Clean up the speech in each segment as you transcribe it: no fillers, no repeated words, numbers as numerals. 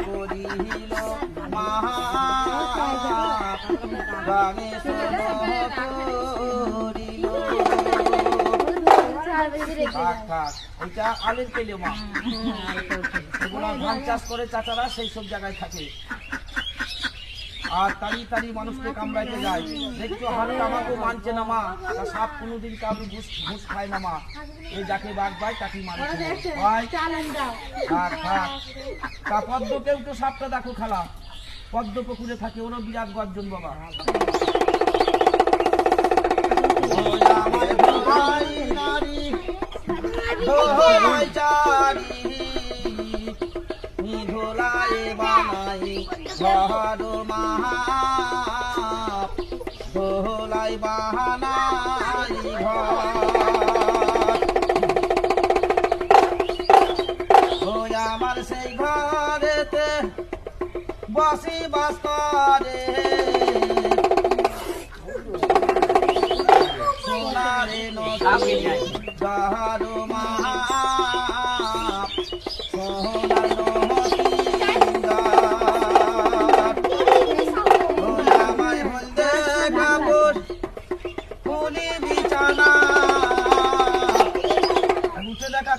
করিল মাহা গানে ওইটা আলের পেলে মা ধান চাষ করে চাচারা সেই সব জায়গায় থাকে আর তাড়ি তাড়ি মানুষকে কামড়াইতে যায়। দেখছো হাত আমাকেও মানছে না মা, সাপ কোনোদিন কাউকে ঘুষ খায় না মা, এই যাকে বাঘ পায় তাকে মানছে তা পদ্মকেও তো সাপটা দেখো খালা, পদ্ম পুকুরে থাকে, ওরও বিরাট গর্জন বাবা। ধোলায় বানাই ঘর মাহা ধোলাই বাহানাই ঘর আমার সেই ঘরেতে বসি বাস করে সোনারে নদী ঘর মাহা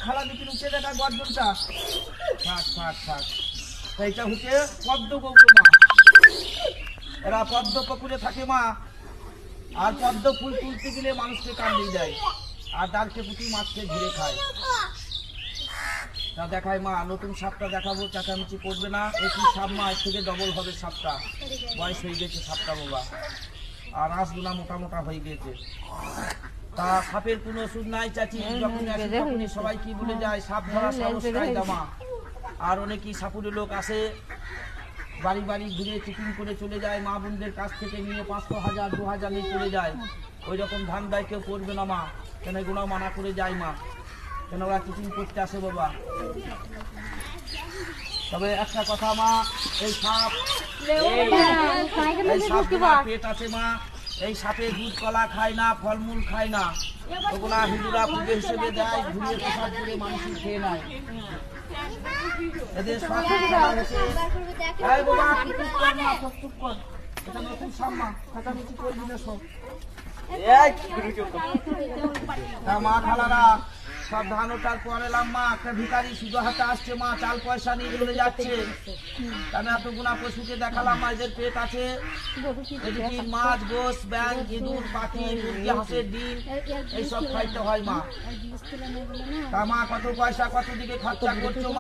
খালা দিকে উঠে দেখা গর্জনটা এইটা হচ্ছে পদ্ম গৌর মা, এরা পদ্ম পুকুরে থাকে মা। আর পদ্ম ফুল তুলতে গেলে মানুষকে কামড়ে যায় আর ডালকে পুঁটি মাছকে ঘিরে খায়। তা দেখায় মা, নতুন সাপটা দেখাবো, চেঁচামেচি করবে না, একই সাপ মা, এর থেকে ডবল হবে সাপটা, বয়স হয়ে গেছে সাপটা বাবা, আর আঁশগুলা মোটা মোটা হয়ে গেছে। তা সাপের কোনো ওষুধ নাই চাচি, যখন আসে তখনই সবাই কি বলে যায় সাপ ধরা সাহস কায়দা মা। আর অনেকেই সাপুরে লোক আসে বাড়ি বাড়ি ঘুরে চিকিং করে চলে যায়, মা বোনদের কাছ থেকে নিয়ে 500, 1000, 2000 নিয়ে চলে যায়। ওই রকম ধান দায় কেউ করবে না মা, কেন এগুলো মানা করে যায় মা, কেন ওরা চিকিং করতে আসে বাবা। তবে একটা কথা মা, এই সাপ পেট আছে মা, এই সাপে দুধ কলা খায় না, ফলমূল খায় না, ওগুলা হিন্দুরা পুজো হিসেবে দেয়, ঘুরিয়ে প্রসাদ করে মানুষই খেয়ে নেয়। এদের মা খালারা সব ধান ওঠার পর এলাম মা, একটা ভিখারি শুধু হাতে আসছে মা, চাল পয়সা নিয়ে চলে যাচ্ছে। আমি এতগুলা পশুকে দেখালাম মা, এদের পেট আছে, এদিকে মাছ, গোস, ব্যাং, ইঁদুর, পাখি, মুরগি, হাঁসের ডিম এইসব খাইতে হয় মা। তা মা কত পয়সা কত দিকে খরচা করছো?